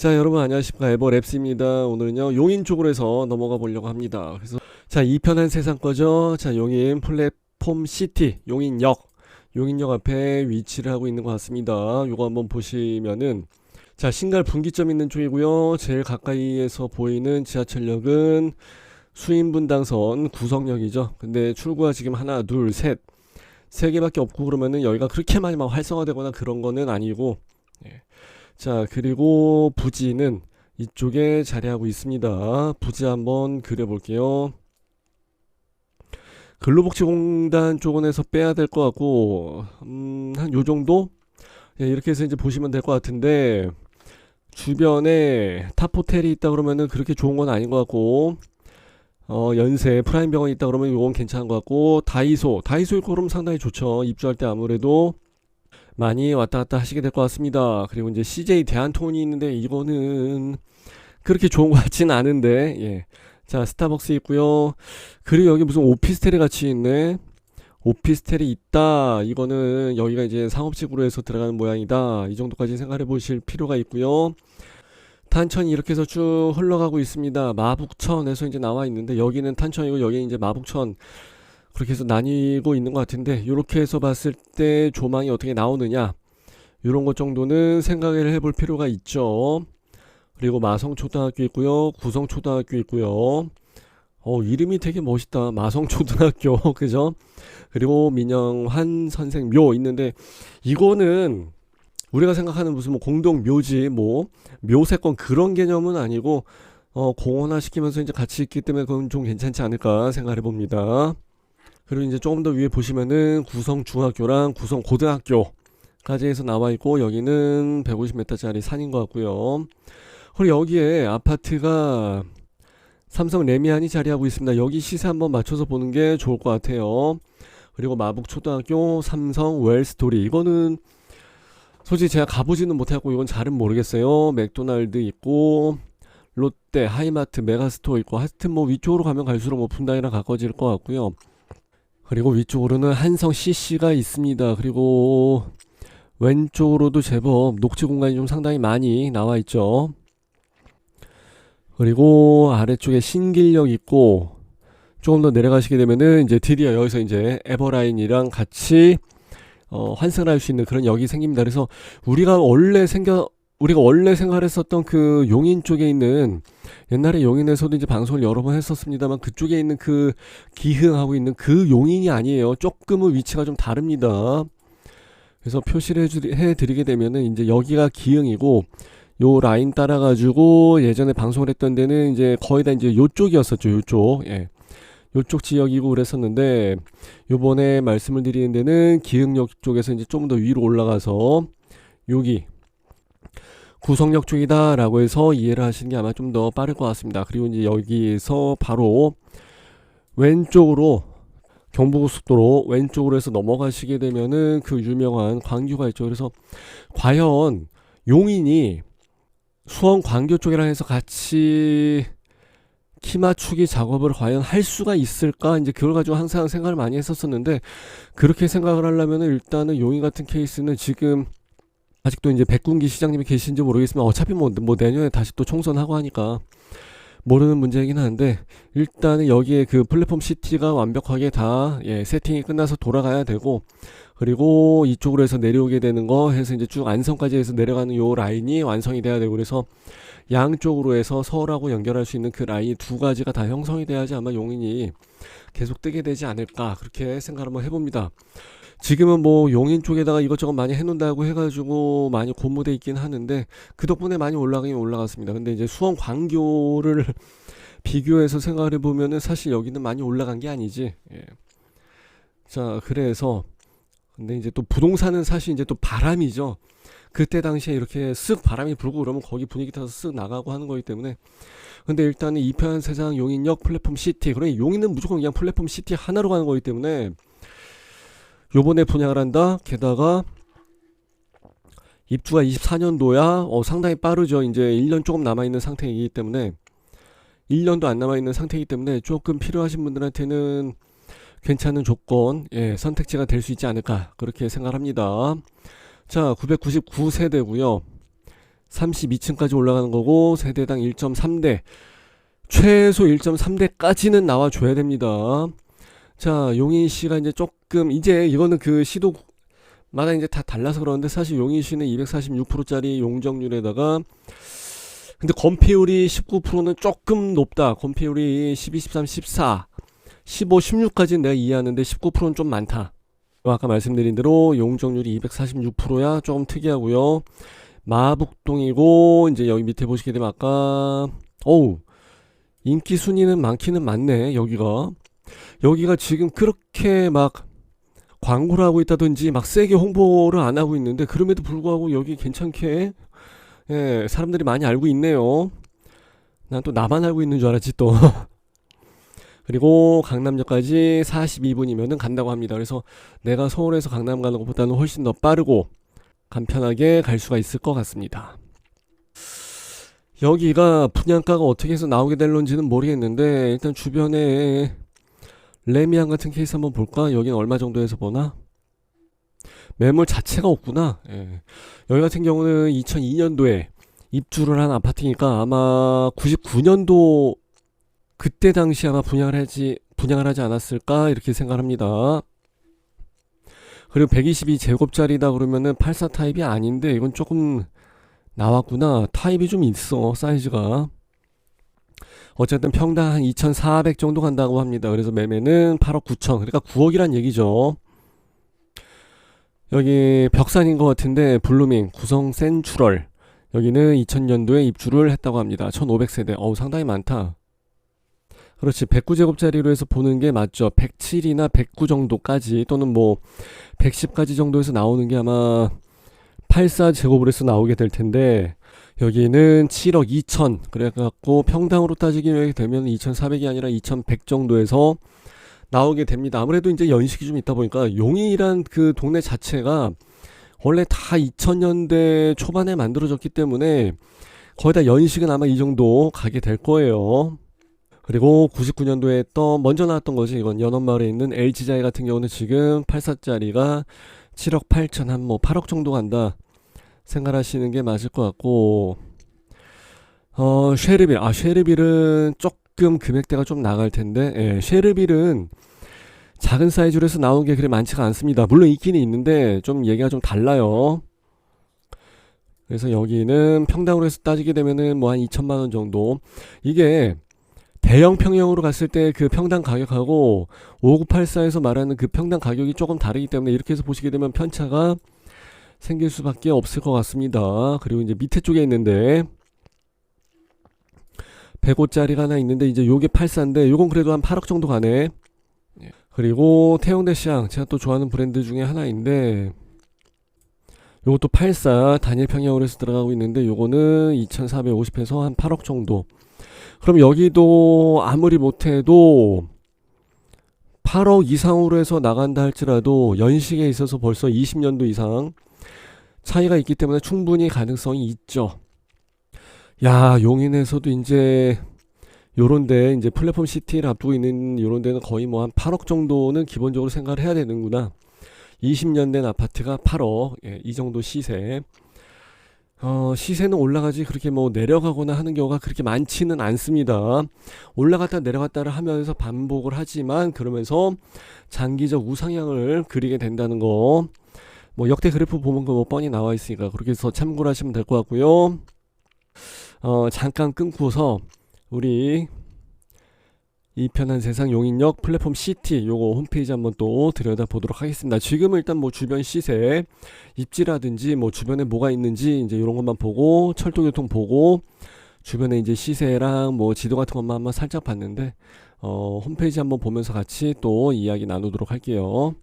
자, 여러분 안녕하십니까. 에버랩스입니다. 오늘은요 용인 쪽으로 해서 넘어가 보려고 합니다. 그래서 자, 2편한 세상 거죠. 자, 용인 플랫폼 시티 용인역 앞에 위치를 하고 있는 것 같습니다. 요거 한번 보시면은 자, 신갈 분기점 있는 쪽이고요. 제일 가까이에서 보이는 지하철역은 수인분당선 구성역이죠. 근데 출구가 지금 하나 세 개밖에 없고, 그러면은 여기가 그렇게 많이 막 활성화되거나 그런 거는 아니고, 예. 자, 그리고 부지는 이쪽에 자리하고 있습니다. 부지 한번 그려볼게요. 근로복지공단 쪽원에서 빼야 될 것 같고, 한 요 정도? 예, 이렇게 해서 이제 보시면 될 것 같은데, 주변에 탑호텔이 있다 그러면은 그렇게 좋은 건 아닌 것 같고, 연세 프라임 병원이 있다 그러면 이건 괜찮은 것 같고, 다이소 있고 그러면 상당히 좋죠. 입주할 때 아무래도 많이 왔다 갔다 하시게 될 것 같습니다. 그리고 이제 CJ 대한통운이 있는데 이거는 그렇게 좋은 것 같진 않은데, 예. 자, 스타벅스 있고요. 그리고 여기 무슨 오피스텔이 같이 있네. 오피스텔이 있다. 이거는 여기가 이제 상업지구로 해서 들어가는 모양이다. 이 정도까지 생각해 보실 필요가 있고요. 탄천이 이렇게 해서 쭉 흘러가고 있습니다. 마북천에서 이제 나와 있는데, 여기는 탄천이고 여기는 이제 마북천, 그렇게 해서 나뉘고 있는 것 같은데, 이렇게 해서 봤을 때 조망이 어떻게 나오느냐, 이런 것 정도는 생각을 해볼 필요가 있죠. 그리고 마성초등학교 있고요. 구성초등학교 있고요. 이름이 되게 멋있다. 마성초등학교 그죠? 그리고 민영환 선생묘 있는데, 이거는 우리가 생각하는 무슨 뭐 공동묘지, 뭐 묘세권 그런 개념은 아니고, 공원화 시키면서 이제 같이 있기 때문에 그건 좀 괜찮지 않을까 생각해 봅니다. 그리고 이제 조금 더 위에 보시면은 구성중학교랑 구성고등학교까지 해서 나와 있고, 여기는 150m짜리 산인 것 같고요. 그리고 여기에 아파트가 삼성 레미안이 자리하고 있습니다. 여기 시세 한번 맞춰서 보는 게 좋을 것 같아요. 그리고 마북초등학교, 삼성 웰스토리, 이거는 솔직히 제가 가보지는 못하고 이건 잘은 모르겠어요. 맥도날드 있고, 롯데, 하이마트, 메가스토어 있고, 하여튼 뭐 위쪽으로 가면 갈수록 뭐 분당이랑 가까워질 것 같고요. 그리고 위쪽으로는 한성 CC가 있습니다. 그리고 왼쪽으로도 제법 녹지 공간이 좀 상당히 많이 나와 있죠. 그리고 아래쪽에 신길역 있고, 조금 더 내려가시게 되면은 이제 드디어 여기서 이제 에버라인이랑 같이 환승을 할 수 있는 그런 역이 생깁니다. 그래서 우리가 원래 생각했었던 그 용인 쪽에 있는, 옛날에 용인에서도 이제 방송을 여러 번 했었습니다만, 그쪽에 있는 그 기흥하고 있는 그 용인이 아니에요. 조금은 위치가 좀 다릅니다. 그래서 표시를 해드리게 되면은 이제 여기가 기흥이고, 요 라인 따라가지고 예전에 방송을 했던 데는 이제 거의 다 이제 요쪽이었었죠. 요쪽. 예. 요쪽 지역이고 그랬었는데, 요번에 말씀을 드리는 데는 기흥역 쪽에서 이제 좀 더 위로 올라가서 여기 구성역 쪽이다 라고 해서 이해를 하시는 게 아마 좀 더 빠를 것 같습니다. 그리고 이제 여기에서 바로 왼쪽으로 경부고속도로 왼쪽으로 해서 넘어가시게 되면은 그 유명한 광교가 있죠. 그래서 과연 용인이 수원 광교 쪽이랑 해서 같이 키 맞추기 작업을 과연 할 수가 있을까? 이제 그걸 가지고 항상 생각을 많이 했었었는데, 그렇게 생각을 하려면은 일단은 용인 같은 케이스는 지금 아직도 이제 백군기 시장님이 계신지 모르겠지만, 어차피 뭐 내년에 다시 또 총선하고 하니까 모르는 문제이긴 한데, 일단은 여기에 그 플랫폼 시티가 완벽하게 다 세팅이 끝나서 돌아가야 되고, 그리고 이쪽으로 해서 내려오게 되는 거 해서 이제 쭉 안성까지 해서 내려가는 요 라인이 완성이 돼야 되고, 그래서 양쪽으로 해서 서울하고 연결할 수 있는 그 라인 두 가지가 다 형성이 돼야지 아마 용인이 계속 뜨게 되지 않을까, 그렇게 생각을 한번 해봅니다. 지금은 뭐 용인 쪽에다가 이것저것 많이 해놓는다고 해가지고 많이 고무돼 있긴 하는데, 그 덕분에 많이 올라가긴 올라갔습니다. 근데 이제 수원 광교를 비교해서 생각을 해보면은 사실 여기는 많이 올라간 게 아니지. 예. 자, 그래서 근데 이제 또 부동산은 사실 이제 또 바람이죠. 그때 당시에 이렇게 쓱 바람이 불고 그러면 거기 분위기 타서 쓱 나가고 하는 거기 때문에. 근데 일단은 이편 세상 용인역 플랫폼 시티, 그러니 용인은 무조건 그냥 플랫폼 시티 하나로 가는 거기 때문에 요번에 분양을 한다. 게다가 입주가 24년도야. 상당히 빠르죠. 이제 1년 조금 남아있는 상태이기 때문에, 1년도 안 남아있는 상태이기 때문에 조금 필요하신 분들한테는 괜찮은 조건, 선택지가 될 수 있지 않을까, 그렇게 생각합니다. 자, 999세대고요. 32층까지 올라가는 거고 세대당 1.3대, 최소 1.3대까지는 나와줘야 됩니다. 자, 용인시가 이제 조금, 이제 이거는 그 시도마다 이제 다 달라서 그러는데, 사실 용인시는 246%짜리 용적률에다가, 근데 건폐율이 19%는 조금 높다. 건폐율이 12, 13, 14, 15, 16까지는 내가 이해하는데 19%는 좀 많다. 아까 말씀드린 대로 용적률이 246%야 조금 특이하고요. 마북동이고, 이제 여기 밑에 보시게 되면 아까, 어우, 인기 순위는 많기는 많네. 여기가 지금 그렇게 막 광고를 하고 있다든지 막 세게 홍보를 안 하고 있는데, 그럼에도 불구하고 여기 괜찮게, 예, 사람들이 많이 알고 있네요. 난 또 나만 알고 있는 줄 알았지 또. 그리고 강남역까지 42분이면은 간다고 합니다. 그래서 내가 서울에서 강남 가는 것보다는 훨씬 더 빠르고 간편하게 갈 수가 있을 것 같습니다. 여기가 분양가가 어떻게 해서 나오게 될런지는 모르겠는데, 일단 주변에 레미안 같은 케이스 한번 볼까? 여기는 얼마 정도에서 보나? 매물 자체가 없구나. 예. 여기 같은 경우는 2002년도에 입주를 한 아파트니까 아마 99년도 그때 당시 아마 분양을 하지 않았을까 이렇게 생각합니다. 그리고 122제곱짜리다 그러면은 84 타입이 아닌데, 이건 조금 나왔구나. 타입이 좀 있어, 사이즈가. 어쨌든 평당 한 2,400 정도 간다고 합니다. 그래서 매매는 8억 9천, 그러니까 9억이란 얘기죠. 여기 벽산인 것 같은데, 블루밍 구성 센츄럴, 여기는 2000년도에 입주를 했다고 합니다. 1500세대. 어우, 상당히 많다. 그렇지, 109제곱짜리로 해서 보는 게 맞죠. 107이나 109 정도까지, 또는 뭐 110까지 정도에서 나오는 게 아마 84제곱으로 해서 나오게 될 텐데, 여기는 7억 2천, 그래갖고 평당으로 따지게 되면 2,400이 아니라 2,100 정도에서 나오게 됩니다. 아무래도 이제 연식이 좀 있다 보니까, 용인이란 그 동네 자체가 원래 다 2000년대 초반에 만들어졌기 때문에 거의 다 연식은 아마 이 정도 가게 될 거예요. 그리고 99년도에 또 먼저 나왔던 거지, 이건 연원마을에 있는 LG자이 같은 경우는 지금 84짜리가 7억 8천, 한 뭐 8억 정도 간다 생각하시는 게 맞을 것 같고, 쉐르빌은 조금 금액대가 좀 나갈 텐데, 예, 쉐르빌은 작은 사이즈로 해서 나온 게 그리 많지가 않습니다. 물론 있기는 있는데 좀 얘기가 좀 달라요. 그래서 여기는 평당으로 해서 따지게 되면은 뭐 한 2천만 원 정도. 이게 대형 평형으로 갔을 때 그 평당 가격하고 5984에서 말하는 그 평당 가격이 조금 다르기 때문에, 이렇게 해서 보시게 되면 편차가 생길 수밖에 없을 것 같습니다. 그리고 이제 밑에 쪽에 있는데 105짜리가 하나 있는데, 이제 요게 84인데 요건 그래도 한 8억 정도 가네. 그리고 태용대시장, 제가 또 좋아하는 브랜드 중에 하나인데, 요것도 84 단일 평형으로 해서 들어가고 있는데, 요거는 2450에서 한 8억 정도. 그럼 여기도 아무리 못해도 8억 이상으로 해서 나간다 할지라도 연식에 있어서 벌써 20년도 이상 차이가 있기 때문에 충분히 가능성이 있죠. 야, 용인에서도 이제 요런데, 이제 플랫폼 시티를 앞두고 있는 요런 데는 거의 뭐 한 8억 정도는 기본적으로 생각을 해야 되는구나. 20년 된 아파트가 8억, 예, 이 정도 시세. 시세는 올라가지 그렇게 뭐 내려가거나 하는 경우가 그렇게 많지는 않습니다. 올라갔다 내려갔다를 하면서 반복을 하지만, 그러면서 장기적 우상향을 그리게 된다는 거, 뭐 역대 그래프 보면 뭐 뻔히 나와 있으니까 그렇게 해서 참고를 하시면 될 것 같고요. 잠깐 끊고서 우리 이 편한 세상 용인역 플랫폼 시티 요거 홈페이지 한번 또 들여다 보도록 하겠습니다. 지금은 일단 뭐 주변 시세, 입지라든지 뭐 주변에 뭐가 있는지 이제 이런 것만 보고, 철도교통 보고, 주변에 이제 시세랑 뭐 지도 같은 것만 한번 살짝 봤는데, 홈페이지 한번 보면서 같이 또 이야기 나누도록 할게요.